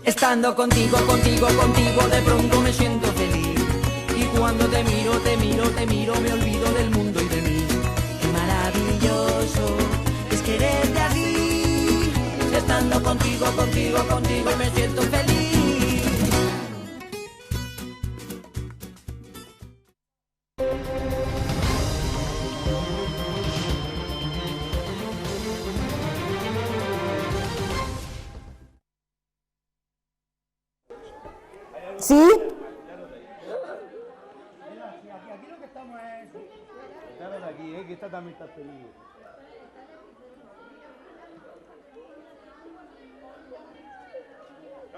Estando contigo, contigo, contigo, de pronto me siento feliz. Y cuando te miro, te miro, te miro, me olvido del mundo y de mí. Qué maravilloso es quererte a ti. Estando contigo, contigo, contigo, me siento feliz. ¿Sí? Aquí lo que estamos es... Claro, de aquí, que esta también está feliz.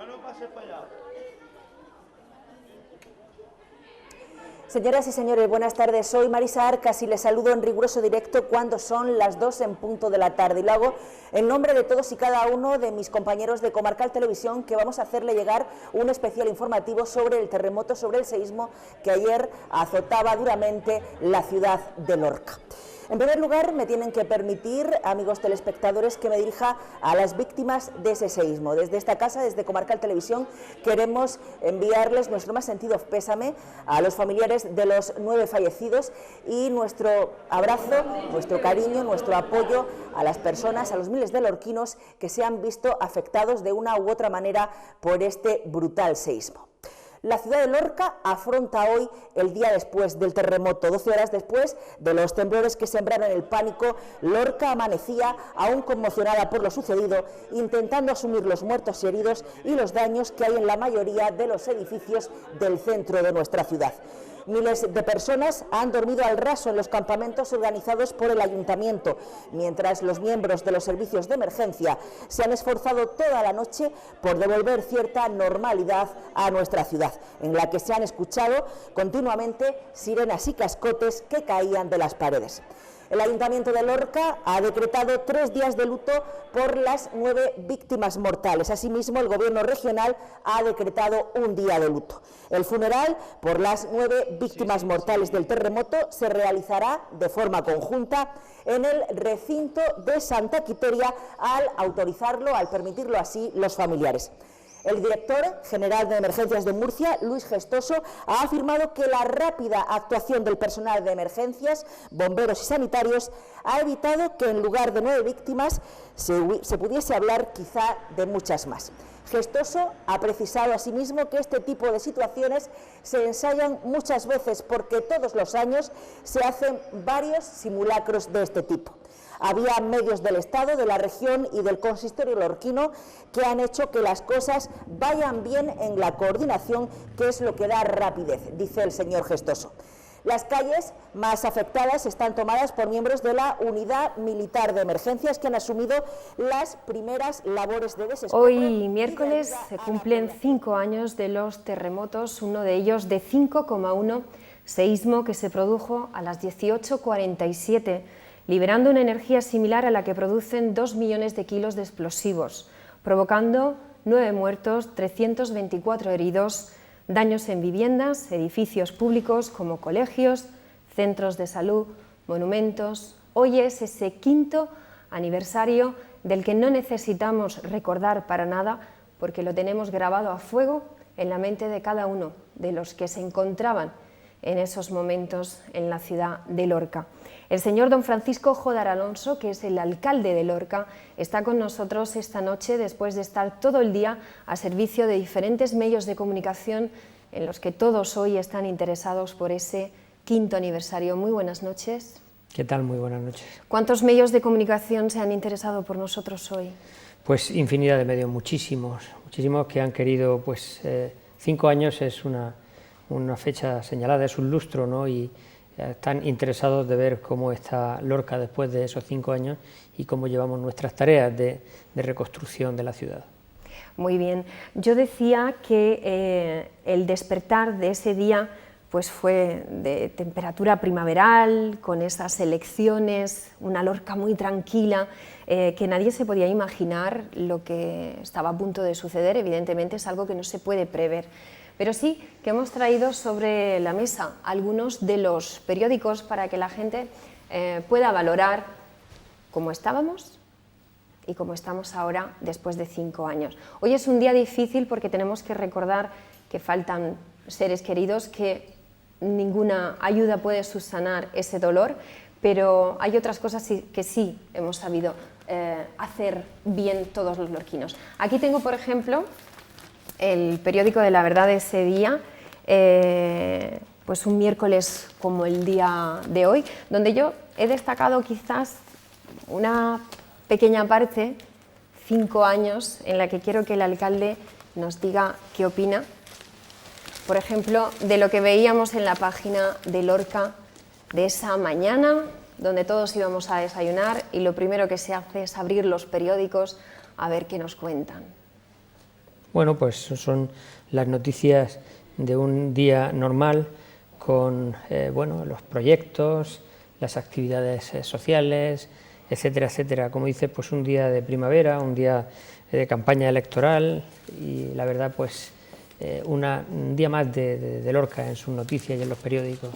No pases para allá. Señoras y señores, buenas tardes. Soy Marisa Arcas y les saludo en riguroso directo cuando son las 2 en punto de la tarde. Y lo hago en nombre de todos y cada uno de mis compañeros de Comarcal Televisión, que vamos a hacerle llegar un especial informativo sobre el terremoto, sobre el seísmo que ayer azotaba duramente la ciudad de Lorca. En primer lugar, me tienen que permitir, amigos telespectadores, que me dirija a las víctimas de ese seísmo. Desde esta casa, desde Comarcal Televisión, queremos enviarles nuestro más sentido pésame a los familiares de los 9 fallecidos y nuestro abrazo, nuestro cariño, nuestro apoyo a las personas, a los miles de lorquinos que se han visto afectados de una u otra manera por este brutal seísmo. La ciudad de Lorca afronta hoy el día después del terremoto. 12 horas después de los temblores que sembraron el pánico, Lorca amanecía aún conmocionada por lo sucedido, intentando asumir los muertos y heridos y los daños que hay en la mayoría de los edificios del centro de nuestra ciudad. Miles de personas han dormido al raso en los campamentos organizados por el ayuntamiento, mientras los miembros de los servicios de emergencia se han esforzado toda la noche por devolver cierta normalidad a nuestra ciudad, en la que se han escuchado continuamente sirenas y cascotes que caían de las paredes. El Ayuntamiento de Lorca ha decretado 3 días de luto por las 9 víctimas mortales. Asimismo, el Gobierno regional ha decretado un día de luto. El funeral por las 9 víctimas mortales del terremoto se realizará de forma conjunta en el recinto de Santa Quiteria al autorizarlo, al permitirlo así, los familiares. El director general de Emergencias de Murcia, Luis Gestoso, ha afirmado que la rápida actuación del personal de emergencias, bomberos y sanitarios ha evitado que en lugar de 9 víctimas se pudiese hablar quizá de muchas más. Gestoso ha precisado asimismo que este tipo de situaciones se ensayan muchas veces porque todos los años se hacen varios simulacros de este tipo. Había medios del Estado, de la región y del consistorio lorquino que han hecho que las cosas vayan bien en la coordinación, que es lo que da rapidez, dice el señor Gestoso. Las calles más afectadas están tomadas por miembros de la Unidad Militar de Emergencias que han asumido las primeras labores de desescombro. Hoy, miércoles, se cumplen 5 años de los terremotos, uno de ellos de 5,1, seísmo que se produjo a las 18:47, liberando una energía similar a la que producen 2 millones de kilos de explosivos, provocando 9 muertos, 324 heridos, daños en viviendas, edificios públicos como colegios, centros de salud, monumentos. Hoy es ese 5º aniversario del que no necesitamos recordar para nada porque lo tenemos grabado a fuego en la mente de cada uno de los que se encontraban en esos momentos en la ciudad de Lorca. El señor don Francisco Jodar Alonso, que es el alcalde de Lorca, está con nosotros esta noche después de estar todo el día a servicio de diferentes medios de comunicación en los que todos hoy están interesados por ese 5º aniversario. Muy buenas noches. ¿Qué tal? Muy buenas noches. ¿Cuántos medios de comunicación se han interesado por nosotros hoy? Pues infinidad de medios, muchísimos que han querido, 5 años es una fecha señalada, es un lustro, ¿no? Y están interesados de ver cómo está Lorca después de esos 5 años y cómo llevamos nuestras tareas de reconstrucción de la ciudad. Muy bien. Yo decía que el despertar de ese día pues fue de temperatura primaveral, con esas elecciones, una Lorca muy tranquila, que nadie se podía imaginar lo que estaba a punto de suceder. Evidentemente es algo que no se puede prever. Pero sí que hemos traído sobre la mesa algunos de los periódicos para que la gente pueda valorar cómo estábamos y como estamos ahora después de 5 años. Hoy es un día difícil porque tenemos que recordar que faltan seres queridos, que ninguna ayuda puede subsanar ese dolor, pero hay otras cosas que sí hemos sabido hacer bien todos los lorquinos. Aquí tengo, por ejemplo, el periódico de La Verdad de ese día, pues un miércoles como el día de hoy, donde yo he destacado quizás una pequeña parte, 5 años, en la que quiero que el alcalde nos diga qué opina, por ejemplo, de lo que veíamos en la página de Lorca de esa mañana, donde todos íbamos a desayunar y lo primero que se hace es abrir los periódicos a ver qué nos cuentan. Bueno, pues son las noticias de un día normal con bueno, los proyectos, las actividades sociales, etcétera, etcétera. Como dice, pues un día de primavera, un día de campaña electoral y la verdad, pues un día más de Lorca en sus noticias y en los periódicos.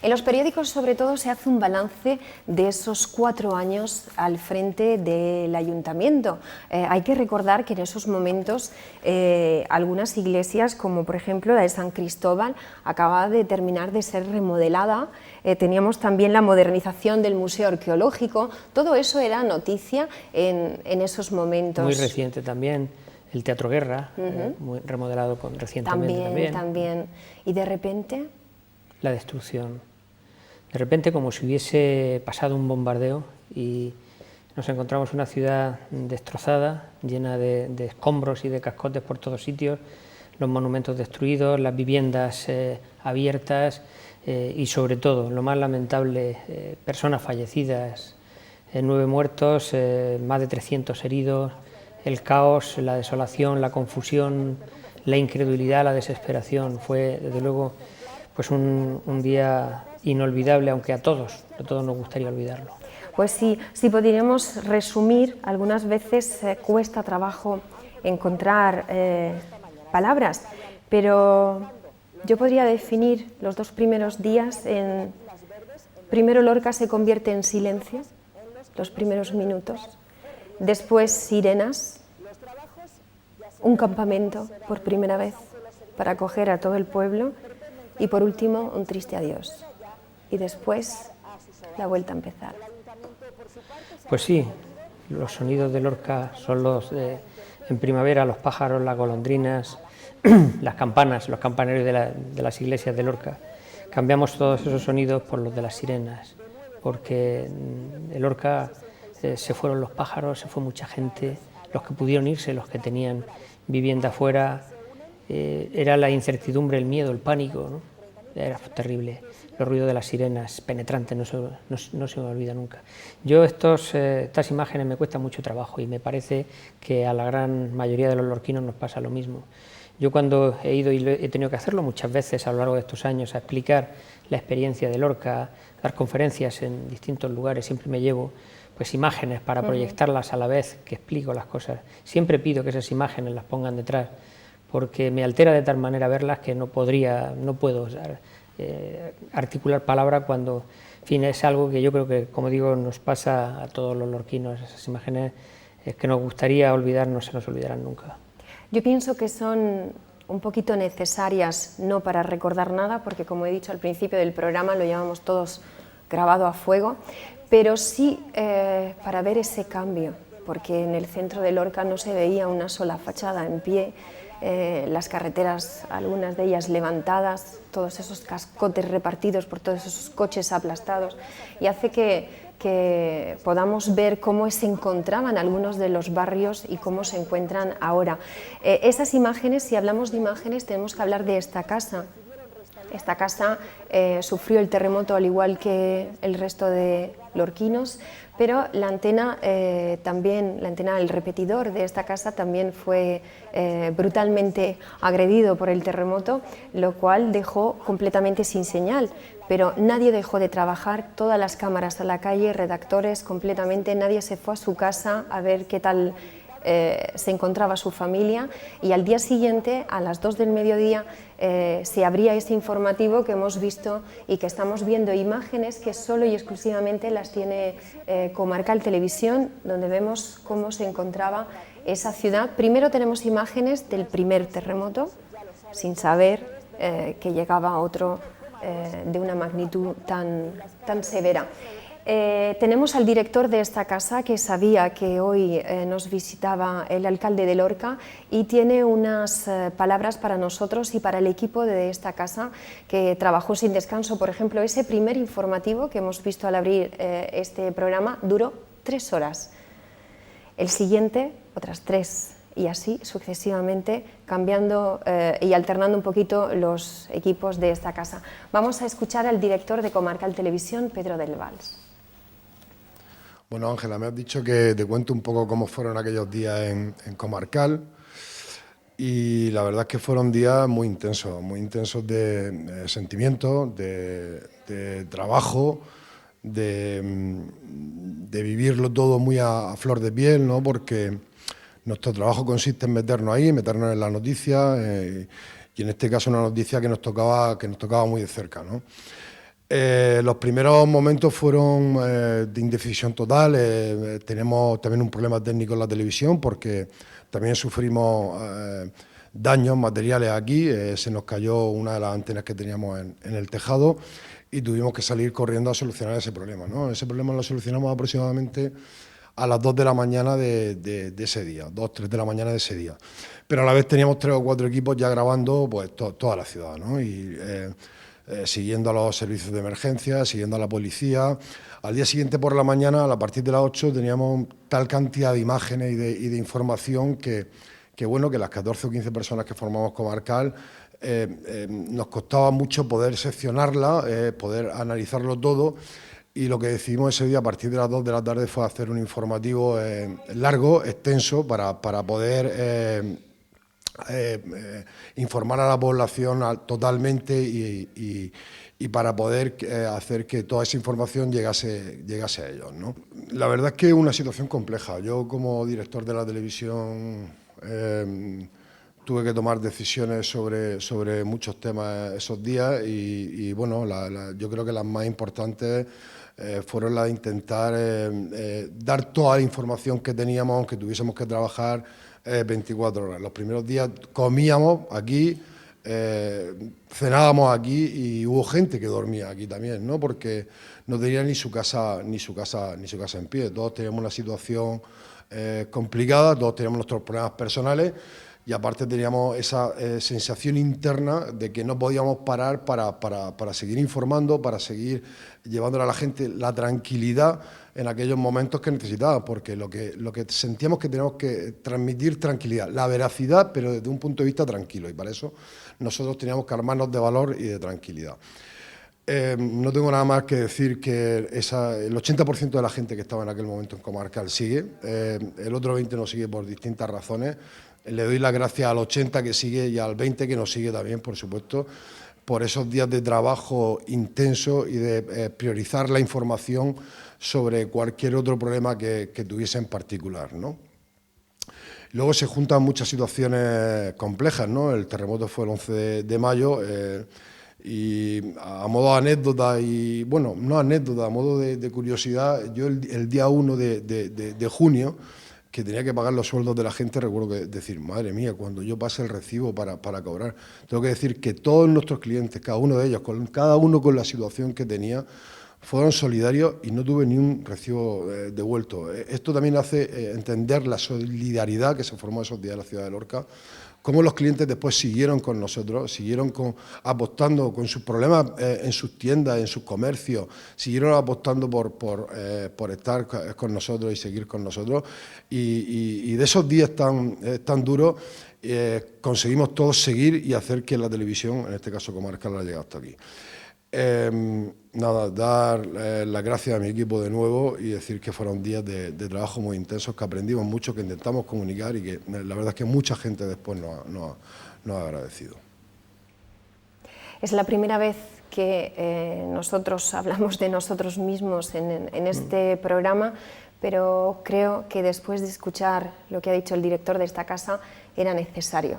En los periódicos, sobre todo, se hace un balance de esos 4 años al frente del ayuntamiento. Hay que recordar que en esos momentos algunas iglesias, como por ejemplo la de San Cristóbal, acababa de terminar de ser remodelada. Teníamos también la modernización del Museo Arqueológico. Todo eso era noticia en esos momentos. Muy reciente también. El Teatro Guerra, muy remodelado recientemente también. Y de repente... La destrucción. De repente, como si hubiese pasado un bombardeo y nos encontramos una ciudad destrozada, llena de escombros y de cascotes por todos sitios, los monumentos destruidos, las viviendas abiertas y sobre todo, lo más lamentable, personas fallecidas, 9 muertos, más de 300 heridos. El caos, la desolación, la confusión, la incredulidad, la desesperación. Fue, desde luego, pues un día inolvidable, aunque a todos nos gustaría olvidarlo. Pues sí, si pudiéramos resumir, algunas veces cuesta trabajo encontrar palabras, pero yo podría definir los 2 primeros días en... Primero Lorca se convierte en silencio, los primeros minutos. Después sirenas, un campamento por primera vez para acoger a todo el pueblo y por último un triste adiós. Y después la vuelta a empezar. Pues sí, los sonidos de Lorca son los en primavera, los pájaros, las golondrinas, las campanas, los campanarios de las iglesias de Lorca. Cambiamos todos esos sonidos por los de las sirenas, porque en Lorca se fueron los pájaros, se fue mucha gente, los que pudieron irse, los que tenían vivienda afuera, era la incertidumbre, el miedo, el pánico, ¿no? Era terrible, los ruidos de las sirenas, penetrantes, no se me olvida nunca. Yo estas imágenes me cuesta mucho trabajo y me parece que a la gran mayoría de los lorquinos nos pasa lo mismo. Yo cuando he ido y he tenido que hacerlo muchas veces a lo largo de estos años, a explicar la experiencia de Lorca, dar conferencias en distintos lugares, siempre me llevo pues imágenes para proyectarlas a la vez que explico las cosas. Siempre pido que esas imágenes las pongan detrás, porque me altera de tal manera verlas que no puedo articular palabra cuando, en fin, es algo que yo creo que, como digo, nos pasa a todos los lorquinos. Esas imágenes que nos gustaría olvidar no se nos olvidarán nunca. Yo pienso que son un poquito necesarias, no para recordar nada, porque como he dicho al principio del programa lo llevamos todos grabado a fuego, pero sí para ver ese cambio, porque en el centro de Lorca no se veía una sola fachada en pie, las carreteras, algunas de ellas levantadas, todos esos cascotes repartidos por todos esos coches aplastados, y hace que podamos ver cómo se encontraban algunos de los barrios y cómo se encuentran ahora. Esas imágenes, si hablamos de imágenes, tenemos que hablar de esta casa. Esta casa sufrió el terremoto al igual que el resto de lorquinos, pero la antena el repetidor de esta casa también fue brutalmente agredido por el terremoto, lo cual dejó completamente sin señal, pero nadie dejó de trabajar, todas las cámaras a la calle, redactores completamente, nadie se fue a su casa a ver qué tal se encontraba su familia, y al día siguiente, a las 2 del mediodía, se abría ese informativo que hemos visto y que estamos viendo imágenes que solo y exclusivamente las tiene Comarcal Televisión, donde vemos cómo se encontraba esa ciudad. Primero tenemos imágenes del primer terremoto, sin saber que llegaba otro de una magnitud tan severa. Tenemos al director de esta casa, que sabía que hoy nos visitaba el alcalde de Lorca, y tiene unas palabras para nosotros y para el equipo de esta casa, que trabajó sin descanso. Por ejemplo, ese primer informativo que hemos visto al abrir este programa duró 3 horas, el siguiente otras 3, y así sucesivamente, cambiando y alternando un poquito los equipos de esta casa. Vamos a escuchar al director de Comarcal Televisión, Pedro del Vals. Bueno, Ángela, me has dicho que te cuento un poco cómo fueron aquellos días en Comarcal, y la verdad es que fueron días muy intensos de sentimientos, de trabajo, de vivirlo todo muy a flor de piel, ¿no? Porque nuestro trabajo consiste en meternos ahí, meternos en la noticia, y en este caso una noticia que nos tocaba muy de cerca, ¿no? Los primeros momentos fueron de indecisión total. Tenemos también un problema técnico en la televisión, porque también sufrimos daños materiales aquí. Se nos cayó una de las antenas que teníamos en el tejado, y tuvimos que salir corriendo a solucionar ese problema, ¿no? Ese problema lo solucionamos aproximadamente a las 2 de la mañana de ese día, 2, 3 de la mañana de ese día. Pero a la vez teníamos 3 o 4 equipos ya grabando pues toda la ciudad, ¿no? Y siguiendo a los servicios de emergencia, siguiendo a la policía. Al día siguiente por la mañana, a partir de las 8, teníamos tal cantidad de imágenes y de información que bueno, que las 14 o 15 personas que formamos Comarcal nos costaba mucho poder seccionarla, poder analizarlo todo. Y lo que decidimos ese día, a partir de las 2 de la tarde, fue hacer un informativo largo, extenso, para poder informar a la población totalmente y para poder hacer que toda esa información llegase a ellos, ¿no? La verdad es que es una situación compleja. Yo, como director de la televisión, tuve que tomar decisiones sobre muchos temas esos días, y bueno, yo creo que las más importantes fueron las de intentar dar toda la información que teníamos, aunque tuviésemos que trabajar 24 horas. Los primeros días comíamos aquí, cenábamos aquí, y hubo gente que dormía aquí también, ¿no? Porque no tenía ni su casa en pie. Todos teníamos una situación complicada, todos teníamos nuestros problemas personales, y aparte teníamos esa sensación interna de que no podíamos parar para seguir informando, para seguir llevándole a la gente la tranquilidad en aquellos momentos que necesitaba, porque lo que sentíamos que teníamos que transmitir tranquilidad, la veracidad, pero desde un punto de vista tranquilo, y para eso nosotros teníamos que armarnos de valor y de tranquilidad. No tengo nada más que decir que el 80% de la gente que estaba en aquel momento en Comarcal sigue, el otro 20% no sigue por distintas razones. Le doy las gracias al 80% que sigue y al 20% que nos sigue también, por supuesto, por esos días de trabajo intenso y de priorizar la información sobre cualquier otro problema que tuviese en particular, ¿no? Luego se juntan muchas situaciones complejas, ¿no? El terremoto fue el 11 de mayo, y a modo de anécdota, y bueno, no anécdota, a modo de curiosidad, yo el día 1 de junio, que tenía que pagar los sueldos de la gente, recuerdo decir, madre mía, cuando yo pase el recibo para cobrar, tengo que decir que todos nuestros clientes, cada uno de ellos, cada uno con la situación que tenía, fueron solidarios, y no tuve ni un recibo devuelto. Esto también hace entender la solidaridad que se formó esos días en la ciudad de Lorca, cómo los clientes después siguieron con nosotros, siguieron apostando con sus problemas en sus tiendas, en sus comercios, siguieron apostando por estar con nosotros y seguir con nosotros. Y de esos días tan duros conseguimos todos seguir y hacer que la televisión, en este caso Comarcal, haya llegado hasta aquí. Nada, dar las gracias a mi equipo de nuevo y decir que fueron días de trabajo muy intensos, que aprendimos mucho, que intentamos comunicar, y que la verdad es que mucha gente después nos ha agradecido. Es la primera vez que nosotros hablamos de nosotros mismos en este programa, pero creo que después de escuchar lo que ha dicho el director de esta casa era necesario.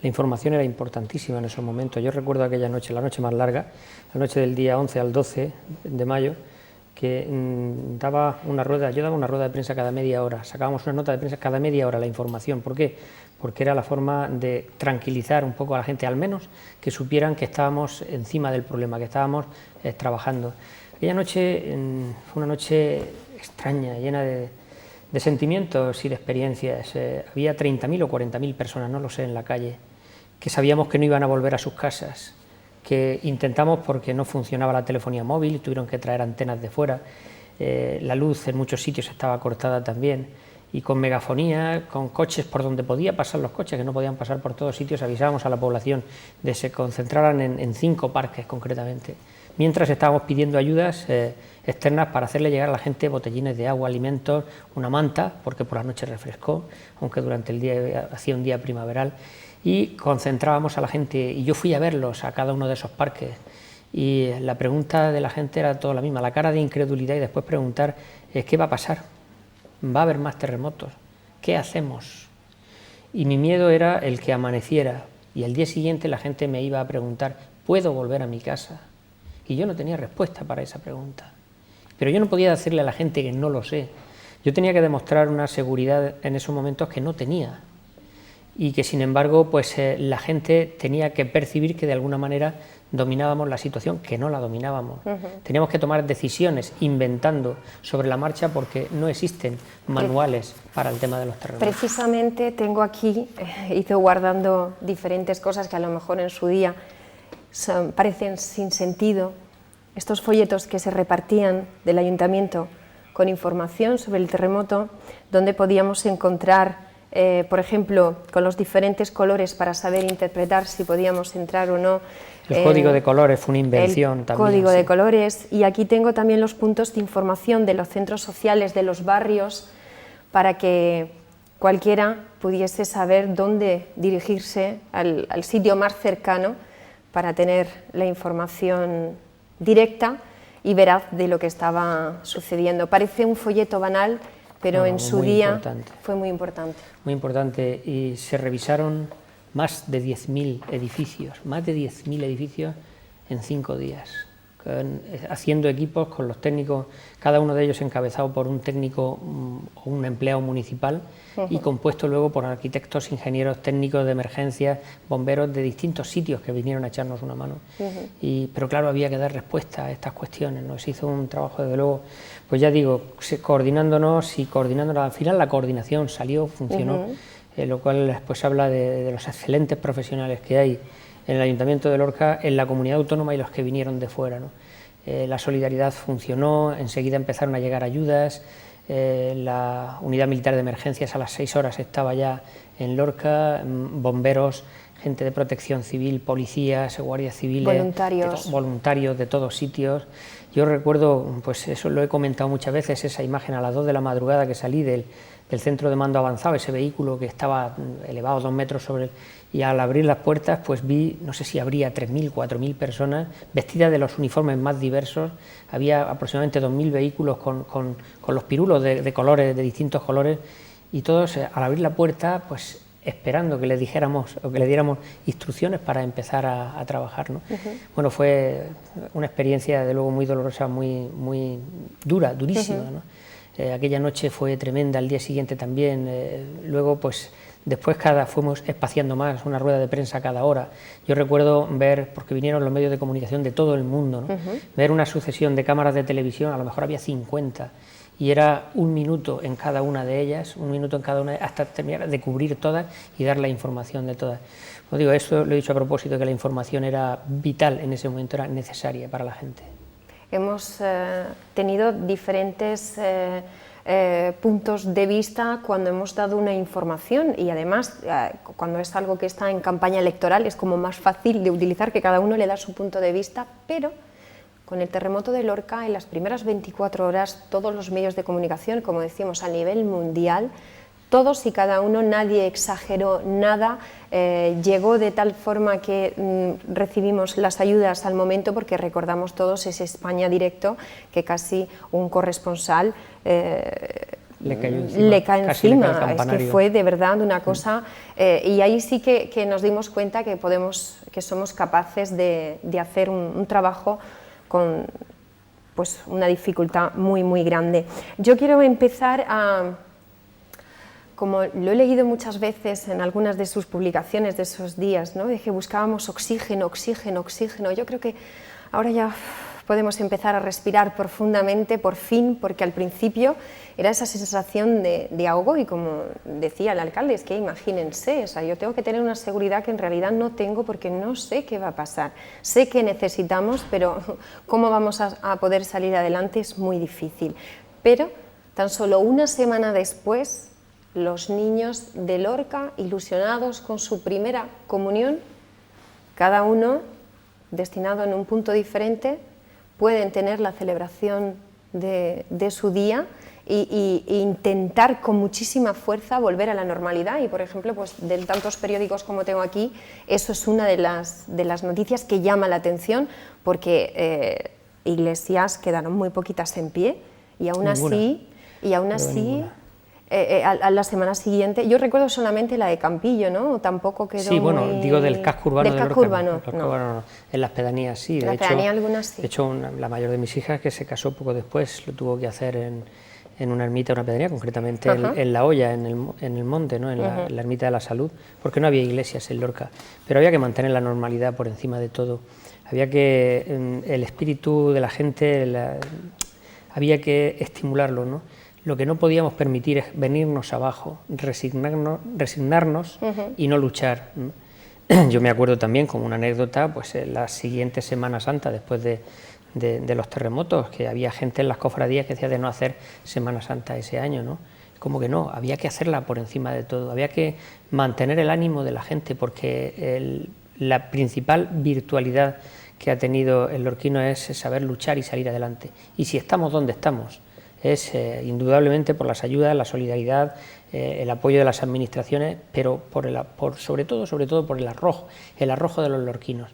La información era importantísima en esos momentos. Yo recuerdo aquella noche, la noche más larga, la noche del día 11 al 12 de mayo, que yo daba una rueda de prensa cada media hora, sacábamos una nota de prensa cada media hora, la información. ¿Por qué? Porque era la forma de tranquilizar un poco a la gente, al menos que supieran que estábamos encima del problema, que estábamos trabajando. Aquella noche fue una noche extraña, llena de sentimientos y de experiencias. Había 30.000 o 40.000 personas, no lo sé, en la calle, que sabíamos que no iban a volver a sus casas, que intentamos porque no funcionaba la telefonía móvil, tuvieron que traer antenas de fuera, la luz en muchos sitios estaba cortada también, y con megafonía, con coches por donde podía pasar los coches, que no podían pasar por todos sitios, avisábamos a la población de que se concentraran en 5 parques concretamente, mientras estábamos pidiendo ayudas externas para hacerle llegar a la gente botellines de agua, alimentos, una manta, porque por la noche refrescó, aunque durante el día hacía un día primaveral, y concentrábamos a la gente, y yo fui a verlos a cada uno de esos parques, y la pregunta de la gente era toda la misma, la cara de incredulidad, y después preguntar, ¿qué va a pasar? ¿Va a haber más terremotos? ¿Qué hacemos? Y mi miedo era el que amaneciera, y al día siguiente la gente me iba a preguntar, ¿puedo volver a mi casa? Y yo no tenía respuesta para esa pregunta. Pero yo no podía decirle a la gente que no lo sé. Yo tenía que demostrar una seguridad en esos momentos que no tenía. Y que sin embargo pues la gente tenía que percibir que de alguna manera dominábamos la situación, que no la dominábamos. Teníamos que tomar decisiones inventando sobre la marcha porque no existen manuales para el tema de los terremotos. Precisamente tengo aquí, hice guardando diferentes cosas que a lo mejor en su día parecen sin sentido, estos folletos que se repartían del ayuntamiento con información sobre el terremoto, donde podíamos encontrar por ejemplo, con los diferentes colores para saber interpretar si podíamos entrar o no. El código de colores fue una invención también. El código de colores, y aquí tengo también los puntos de información de los centros sociales, de los barrios, para que cualquiera pudiese saber dónde dirigirse al sitio más cercano para tener la información directa y veraz de lo que estaba sucediendo. Parece un folleto banal, pero en su día fue muy importante. Muy importante, y se revisaron más de 10.000 edificios en 5 días, haciendo equipos con los técnicos, cada uno de ellos encabezado por un técnico o un empleado municipal y compuesto luego por arquitectos, ingenieros técnicos de emergencia, bomberos de distintos sitios que vinieron a echarnos una mano. Pero claro, había que dar respuesta a estas cuestiones, ¿no? Se hizo un trabajo, desde luego, pues ya digo, coordinándonos, al final la coordinación salió, funcionó, lo cual pues habla de los excelentes profesionales que hay en el Ayuntamiento de Lorca, en la comunidad autónoma y los que vinieron de fuera, ¿no? La solidaridad funcionó, enseguida empezaron a llegar ayudas, la unidad militar de emergencias a las 6 horas estaba ya en Lorca, bomberos, gente de protección civil, policías, guardias civiles, voluntarios de todos sitios. Yo recuerdo, pues eso lo he comentado muchas veces, esa imagen a las 2 de la madrugada que salí del centro de mando avanzado, ese vehículo que estaba elevado 2 metros sobre él, y al abrir las puertas pues vi, no sé si habría 3.000, 4.000 personas vestidas de los uniformes más diversos, había aproximadamente 2.000 vehículos con los pirulos de colores, de distintos colores, y todos al abrir la puerta pues esperando que le dijéramos o que le diéramos instrucciones para empezar a trabajar, ¿no? Bueno, fue una experiencia de luego muy dolorosa, muy dura, durísima, ¿no? Aquella noche fue tremenda, al día siguiente también, luego pues después fuimos espaciando más, una rueda de prensa cada hora. Yo recuerdo ver, porque vinieron los medios de comunicación de todo el mundo, ¿no? Ver una sucesión de cámaras de televisión, a lo mejor había 50, y era 1 minuto en cada una de ellas, 1 minuto en cada una, hasta terminar de cubrir todas y dar la información de todas. Como digo, esto lo he dicho a propósito, que la información era vital en ese momento, era necesaria para la gente. Hemos tenido diferentes puntos de vista cuando hemos dado una información, y además cuando es algo que está en campaña electoral es como más fácil de utilizar, que cada uno le da su punto de vista, pero con el terremoto de Lorca, en las primeras 24 horas, todos los medios de comunicación, como decimos, a nivel mundial, todos y cada uno, nadie exageró nada, llegó de tal forma que recibimos las ayudas al momento, porque recordamos todos ese España Directo que casi un corresponsal le cae encima. Es que fue de verdad una cosa, y ahí sí que nos dimos cuenta que somos capaces de hacer un trabajo con pues una dificultad muy muy grande. Yo quiero empezar como lo he leído muchas veces en algunas de sus publicaciones de esos días, ¿no?, de que buscábamos oxígeno, oxígeno, oxígeno. Yo creo que ahora ya podemos empezar a respirar profundamente, por fin, porque al principio era esa sensación de ahogo, y como decía el alcalde, es que imagínense, o sea, yo tengo que tener una seguridad que en realidad no tengo, porque no sé qué va a pasar. Sé que necesitamos, pero cómo vamos a poder salir adelante es muy difícil. Pero tan solo una semana después, los niños de Lorca, ilusionados con su primera comunión, cada uno destinado en un punto diferente, pueden tener la celebración de su día e intentar con muchísima fuerza volver a la normalidad. Y por ejemplo, pues de tantos periódicos como tengo aquí, eso es una de las noticias que llama la atención, porque iglesias quedaron muy poquitas en pie, y aún así a la semana siguiente, yo recuerdo solamente la de Campillo, ¿no? Tampoco quedó. Sí, bueno, muy... digo del casco urbano. Del casco urbano, no. En las pedanías sí. De hecho, algunas sí. De hecho, la mayor de mis hijas, que se casó poco después, lo tuvo que hacer en una ermita, una pedanía, concretamente en La Hoya, en el monte, ¿no? En la ermita de la Salud, porque no había iglesias en Lorca, pero había que mantener la normalidad por encima de todo. Había que, el espíritu de la gente, había que estimularlo, ¿no? Lo que no podíamos permitir es venirnos abajo, resignarnos y no luchar. Yo me acuerdo también, como una anécdota, pues en la siguiente Semana Santa, después de los terremotos, que había gente en las cofradías que decía de no hacer Semana Santa ese año, ¿no? Como que no, había que hacerla por encima de todo, había que mantener el ánimo de la gente, porque la principal virtualidad que ha tenido el lorquino es saber luchar y salir adelante. Y si estamos donde estamos, es indudablemente por las ayudas, la solidaridad, el apoyo de las administraciones, pero sobre todo por el arrojo de los lorquinos.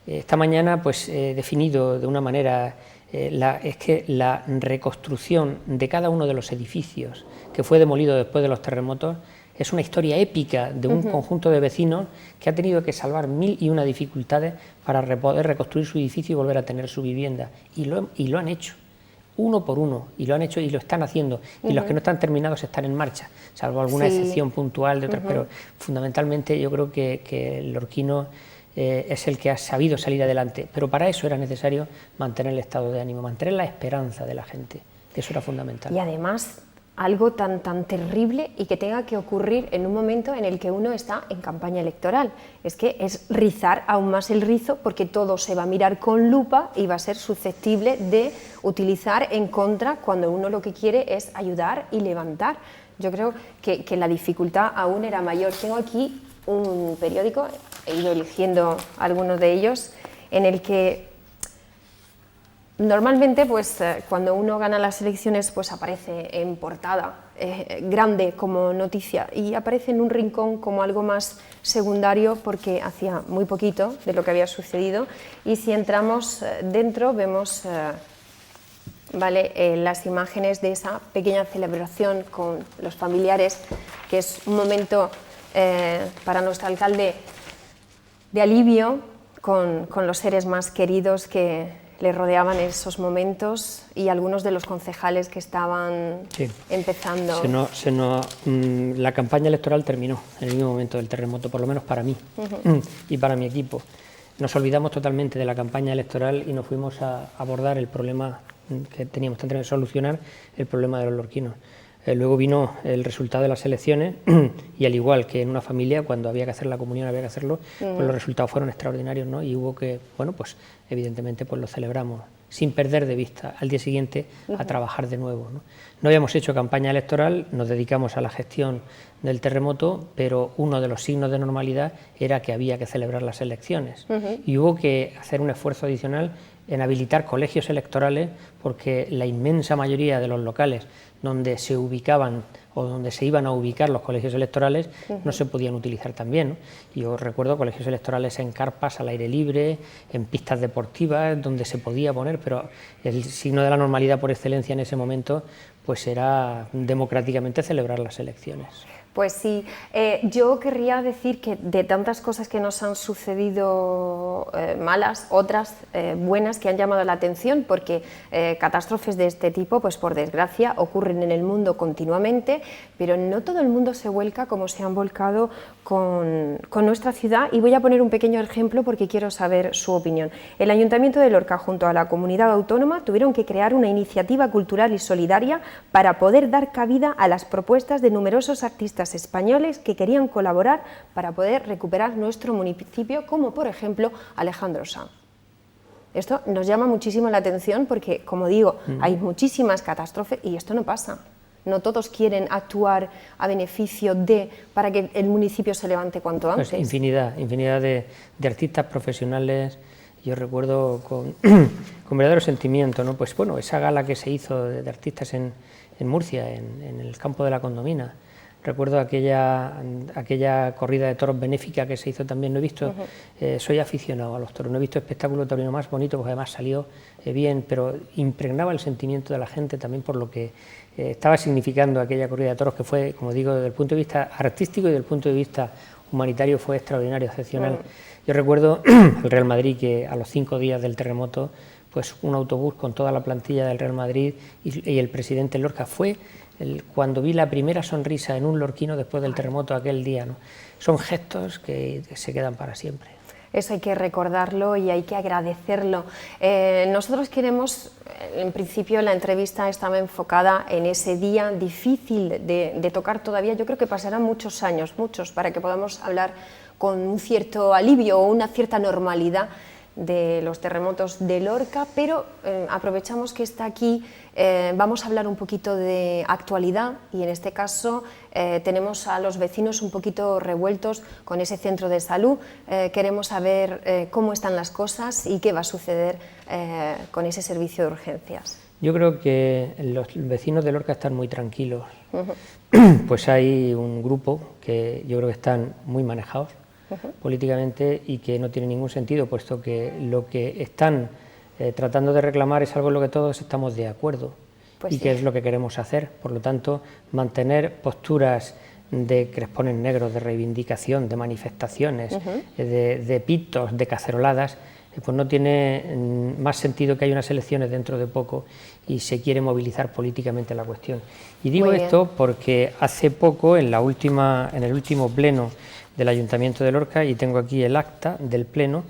Esta mañana pues he definido de una manera, es que la reconstrucción de cada uno de los edificios que fue demolido después de los terremotos es una historia épica de un conjunto de vecinos que ha tenido que salvar 1001 dificultades para poder reconstruir su edificio y volver a tener su vivienda, y lo han hecho. Uno por uno, y lo han hecho y lo están haciendo, y los que no están terminados están en marcha, salvo alguna excepción puntual de otras, pero fundamentalmente yo creo que el lorquino es el que ha sabido salir adelante, pero para eso era necesario mantener el estado de ánimo, mantener la esperanza de la gente, eso era fundamental. Y además, algo tan terrible y que tenga que ocurrir en un momento en el que uno está en campaña electoral. Es que es rizar aún más el rizo, porque todo se va a mirar con lupa y va a ser susceptible de utilizar en contra cuando uno lo que quiere es ayudar y levantar. Yo creo que la dificultad aún era mayor. Tengo aquí un periódico, he ido eligiendo algunos de ellos, en el que normalmente, pues, cuando uno gana las elecciones, pues aparece en portada, grande como noticia, y aparece en un rincón como algo más secundario, porque hacía muy poquito de lo que había sucedido, y si entramos dentro vemos las imágenes de esa pequeña celebración con los familiares, que es un momento para nuestro alcalde de alivio con los seres más queridos que le rodeaban en esos momentos, y algunos de los concejales que estaban empezando. La campaña electoral terminó en el mismo momento del terremoto, por lo menos para mí y para mi equipo. Nos olvidamos totalmente de la campaña electoral y nos fuimos a abordar el problema que teníamos que solucionar, el problema de los lorquinos. Luego vino el resultado de las elecciones y, al igual que en una familia, cuando había que hacer la comunión había que hacerlo, pues los resultados fueron extraordinarios, ¿no? Y hubo que, bueno, pues evidentemente pues lo celebramos sin perder de vista al día siguiente a trabajar de nuevo, ¿no? No habíamos hecho campaña electoral, nos dedicamos a la gestión del terremoto, pero uno de los signos de normalidad era que había que celebrar las elecciones y hubo que hacer un esfuerzo adicional en habilitar colegios electorales, porque la inmensa mayoría de los locales donde se ubicaban o donde se iban a ubicar los colegios electorales no se podían utilizar también, ¿no? Yo recuerdo colegios electorales en carpas al aire libre, en pistas deportivas, donde se podía poner, pero el signo de la normalidad por excelencia en ese momento pues era democráticamente celebrar las elecciones. Pues sí, yo querría decir que de tantas cosas que nos han sucedido malas, otras buenas que han llamado la atención, porque catástrofes de este tipo, pues por desgracia, ocurren en el mundo continuamente, pero no todo el mundo se vuelca como se han volcado con nuestra ciudad, y voy a poner un pequeño ejemplo porque quiero saber su opinión. El Ayuntamiento de Lorca, junto a la comunidad autónoma, tuvieron que crear una iniciativa cultural y solidaria para poder dar cabida a las propuestas de numerosos artistas españoles que querían colaborar para poder recuperar nuestro municipio, como por ejemplo Alejandro Sanz. Esto nos llama muchísimo la atención porque, como digo, hay muchísimas catástrofes y esto no pasa. No todos quieren actuar a beneficio para que el municipio se levante cuanto antes. Pues infinidad de artistas profesionales. Yo recuerdo con verdadero sentimiento, ¿no? Pues bueno, esa gala que se hizo de artistas en Murcia, en el campo de la Condomina. Recuerdo aquella corrida de toros benéfica que se hizo también. No he visto, soy aficionado a los toros, no he visto espectáculo taurino más bonito, porque además salió bien, pero impregnaba el sentimiento de la gente también por lo que estaba significando aquella corrida de toros, que fue, como digo, desde el punto de vista artístico y desde el punto de vista humanitario fue extraordinario, excepcional. Yo recuerdo el Real Madrid, que a los 5 días del terremoto, pues un autobús con toda la plantilla del Real Madrid y el presidente Lorca fue cuando vi la primera sonrisa en un lorquino después del terremoto aquel día, ¿no? Son gestos que se quedan para siempre. Eso hay que recordarlo y hay que agradecerlo. Nosotros queremos, en principio la entrevista estaba enfocada en ese día difícil de tocar todavía. Yo creo que pasarán muchos años, muchos, para que podamos hablar con un cierto alivio o una cierta normalidad de los terremotos de Lorca, pero aprovechamos que está aquí, vamos a hablar un poquito de actualidad y en este caso tenemos a los vecinos un poquito revueltos con ese centro de salud. Queremos saber cómo están las cosas y qué va a suceder con ese servicio de urgencias. Yo creo que los vecinos de Lorca están muy tranquilos, pues hay un grupo que yo creo que están muy manejados políticamente y que no tiene ningún sentido, puesto que lo que están tratando de reclamar es algo en lo que todos estamos de acuerdo, pues y sí, que es lo que queremos hacer. Por lo tanto, mantener posturas de crespones negros, de reivindicación, de manifestaciones, de pitos, de caceroladas, pues no tiene más sentido que haya unas elecciones dentro de poco y se quiere movilizar políticamente la cuestión. Y digo esto porque hace poco, en el último pleno del Ayuntamiento de Lorca, y tengo aquí el acta del pleno,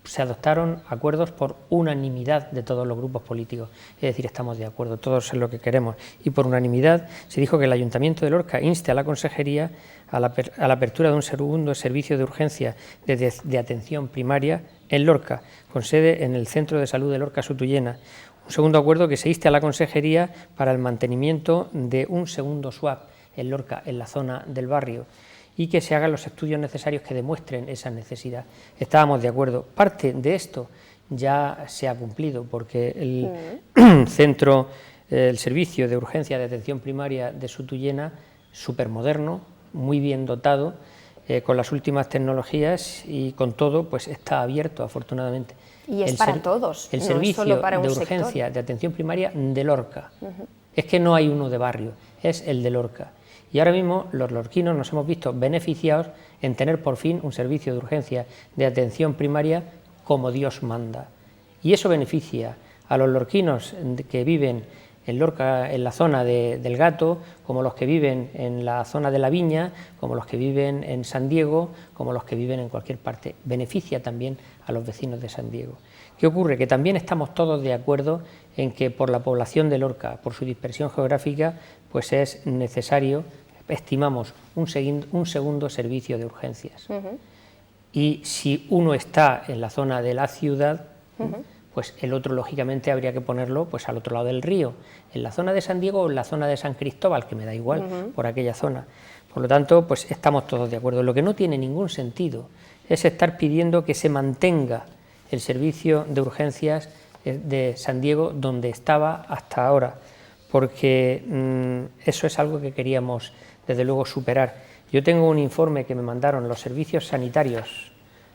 se adoptaron acuerdos por unanimidad de todos los grupos políticos, es decir, estamos de acuerdo todos en lo que queremos, y por unanimidad se dijo que el Ayuntamiento de Lorca inste a la Consejería a la apertura de un segundo servicio de urgencia de atención primaria en Lorca, con sede en el Centro de Salud de Lorca Sutuyena. Un segundo acuerdo que se inste a la Consejería para el mantenimiento de un segundo SWAP en Lorca, en la zona del barrio, y que se hagan los estudios necesarios que demuestren esa necesidad. Estábamos de acuerdo. Parte de esto ya se ha cumplido, porque el centro, el servicio de urgencia de atención primaria de Sutuyena, supermoderno, muy bien dotado, con las últimas tecnologías y con todo, pues está abierto, afortunadamente. Y es para todos, el no servicio es solo para un de urgencia de atención primaria de Lorca. Es que no hay uno de barrio, es el de Lorca. Y ahora mismo los lorquinos nos hemos visto beneficiados en tener por fin un servicio de urgencia de atención primaria como Dios manda. Y eso beneficia a los lorquinos que viven en Lorca, en la zona del Gato, como los que viven en la zona de la Viña, como los que viven en San Diego, como los que viven en cualquier parte. Beneficia también a los vecinos de San Diego. ¿Qué ocurre? Que también estamos todos de acuerdo en que por la población de Lorca, por su dispersión geográfica, pues es necesario, estimamos, un segundo servicio de urgencias. Y si uno está en la zona de la ciudad, pues el otro lógicamente habría que ponerlo pues al otro lado del río, en la zona de San Diego o en la zona de San Cristóbal, que me da igual, por aquella zona. Por lo tanto, pues estamos todos de acuerdo. Lo que no tiene ningún sentido es estar pidiendo que se mantenga el servicio de urgencias de San Diego donde estaba hasta ahora, porque eso es algo que queríamos desde luego superar. Yo tengo un informe que me mandaron los servicios sanitarios,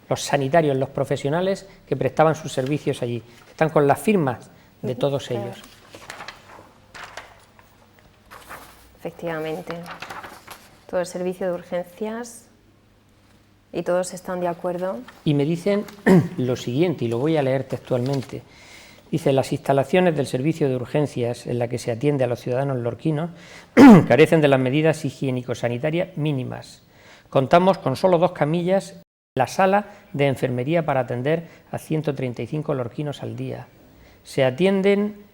los profesionales que prestaban sus servicios allí, están con las firmas de todos ellos. Efectivamente, todo el servicio de urgencias y todos están de acuerdo. Y me dicen lo siguiente, y lo voy a leer textualmente. Dice: las instalaciones del servicio de urgencias en la que se atiende a los ciudadanos lorquinos carecen de las medidas higiénico-sanitarias mínimas. Contamos con solo 2 camillas en la sala de enfermería para atender a 135 lorquinos al día. Se atienden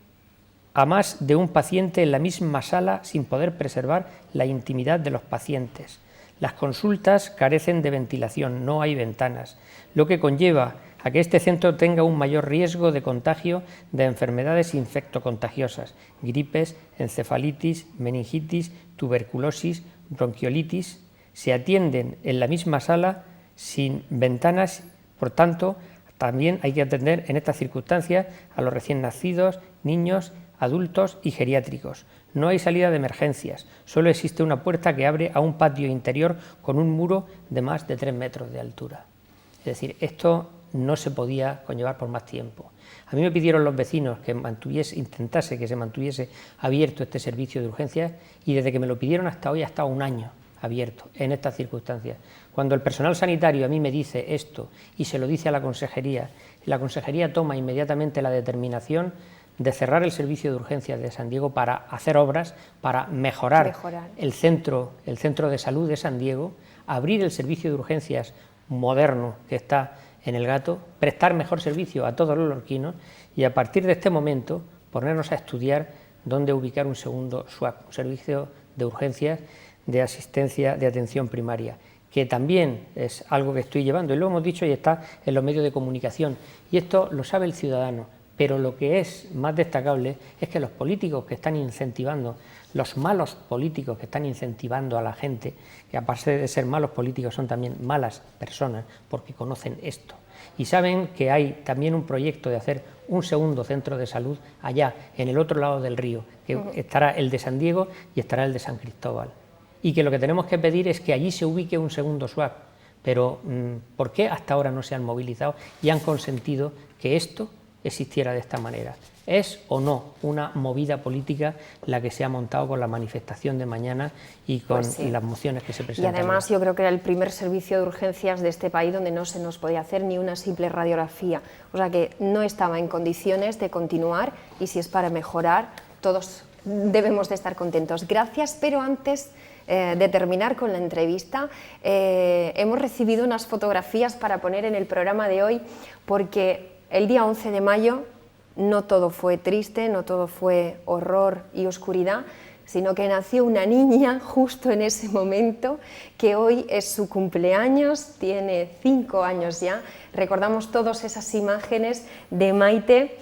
a más de un paciente en la misma sala sin poder preservar la intimidad de los pacientes. Las consultas carecen de ventilación, no hay ventanas, lo que conlleva a que este centro tenga un mayor riesgo de contagio de enfermedades infectocontagiosas, gripes, encefalitis, meningitis, tuberculosis, bronquiolitis. Se atienden en la misma sala sin ventanas, por tanto, también hay que atender en estas circunstancias a los recién nacidos, niños, adultos y geriátricos. No hay salida de emergencias, solo existe una puerta que abre a un patio interior con un muro de más de 3 metros de altura. Es decir, esto no se podía conllevar por más tiempo. A mí me pidieron los vecinos que intentase que se mantuviese abierto este servicio de urgencias, y desde que me lo pidieron hasta hoy ha estado 1 año abierto en estas circunstancias. Cuando el personal sanitario a mí me dice esto y se lo dice a la consejería toma inmediatamente la determinación de cerrar el servicio de urgencias de San Diego para hacer obras, para mejorar. El centro de salud de San Diego, abrir el servicio de urgencias moderno que está en El Gato, prestar mejor servicio a todos los lorquinos y a partir de este momento ponernos a estudiar dónde ubicar un segundo SWAP, un servicio de urgencias de asistencia de atención primaria, que también es algo que estoy llevando, y lo hemos dicho y está en los medios de comunicación, y esto lo sabe el ciudadano. Pero lo que es más destacable es que los políticos que están incentivando, los malos políticos que están incentivando a la gente, que aparte de ser malos políticos son también malas personas porque conocen esto y saben que hay también un proyecto de hacer un segundo centro de salud allá, en el otro lado del río, que estará el de San Diego y estará el de San Cristóbal, y que lo que tenemos que pedir es que allí se ubique un segundo SWAP. Pero ¿por qué hasta ahora no se han movilizado y han consentido que esto existiera de esta manera? ¿Es o no una movida política la que se ha montado con la manifestación de mañana y con las mociones que se presentan? Y además yo creo que era el primer servicio de urgencias de este país donde no se nos podía hacer ni una simple radiografía, o sea que no estaba en condiciones de continuar, y si es para mejorar, todos debemos de estar contentos. Gracias, pero antes de terminar con la entrevista, hemos recibido unas fotografías para poner en el programa de hoy, porque el día 11 de mayo no todo fue triste, no todo fue horror y oscuridad, sino que nació una niña justo en ese momento, que hoy es su cumpleaños, tiene 5 años ya. Recordamos todas esas imágenes de Maite,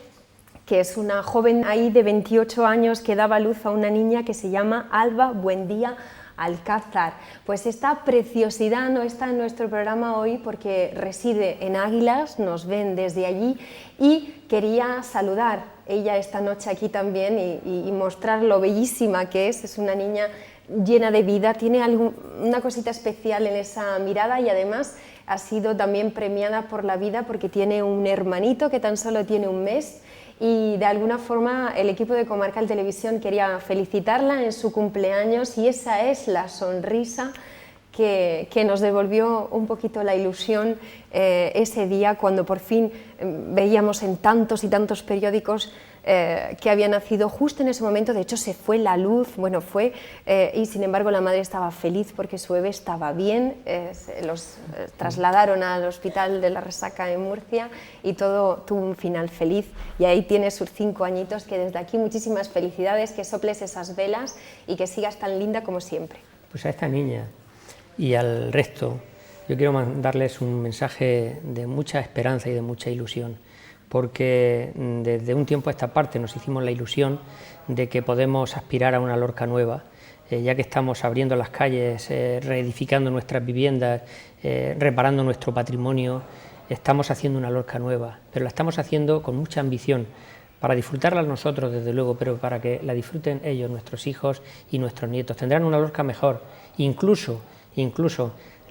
que es una joven ahí de 28 años que daba luz a una niña que se llama Alba Buendía Alcázar. Pues esta preciosidad no está en nuestro programa hoy porque reside en Águilas, nos ven desde allí, y quería saludar ella esta noche aquí también y mostrar lo bellísima que es una niña llena de vida, tiene una cosita especial en esa mirada, y además ha sido también premiada por la vida porque tiene un hermanito que tan solo tiene 1 mes. Y de alguna forma el equipo de Comarcal Televisión quería felicitarla en su cumpleaños, y esa es la sonrisa que nos devolvió un poquito la ilusión ese día, cuando por fin veíamos en tantos y tantos periódicos que había nacido justo en ese momento. De hecho se fue la luz, y sin embargo la madre estaba feliz porque su bebé estaba bien, los trasladaron al hospital de la Resaca en Murcia y todo tuvo un final feliz, y ahí tiene sus 5 añitos, que desde aquí muchísimas felicidades, que soples esas velas y que sigas tan linda como siempre. Pues a esta niña y al resto yo quiero mandarles un mensaje de mucha esperanza y de mucha ilusión, porque desde un tiempo a esta parte nos hicimos la ilusión de que podemos aspirar a una Lorca nueva, ya que estamos abriendo las calles, reedificando nuestras viviendas, reparando nuestro patrimonio. Estamos haciendo una Lorca nueva, pero la estamos haciendo con mucha ambición para disfrutarla nosotros desde luego, pero para que la disfruten ellos, nuestros hijos y nuestros nietos. Tendrán una Lorca mejor, incluso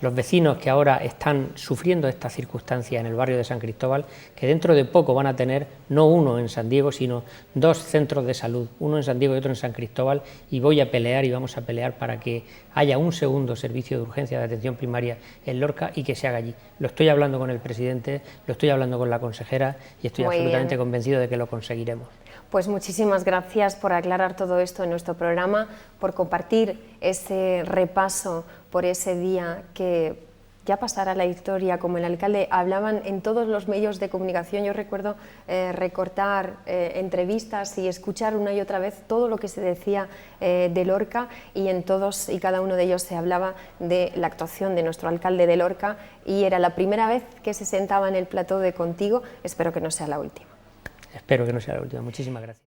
los vecinos que ahora están sufriendo esta circunstancia en el barrio de San Cristóbal, que dentro de poco van a tener no uno en San Diego, sino 2 centros de salud, uno en San Diego y otro en San Cristóbal, y voy a pelear y vamos a pelear para que haya un segundo servicio de urgencia de atención primaria en Lorca y que se haga allí. Lo estoy hablando con el presidente, lo estoy hablando con la consejera y estoy absolutamente convencido de que lo conseguiremos. Pues muchísimas gracias por aclarar todo esto en nuestro programa, por compartir ese repaso por ese día que ya pasará la historia. Como el alcalde hablaban en todos los medios de comunicación, yo recuerdo recortar entrevistas y escuchar una y otra vez todo lo que se decía de Lorca, y en todos y cada uno de ellos se hablaba de la actuación de nuestro alcalde de Lorca, y era la primera vez que se sentaba en el plató de Contigo. Espero que no sea la última. Espero que no sea la última. Muchísimas gracias.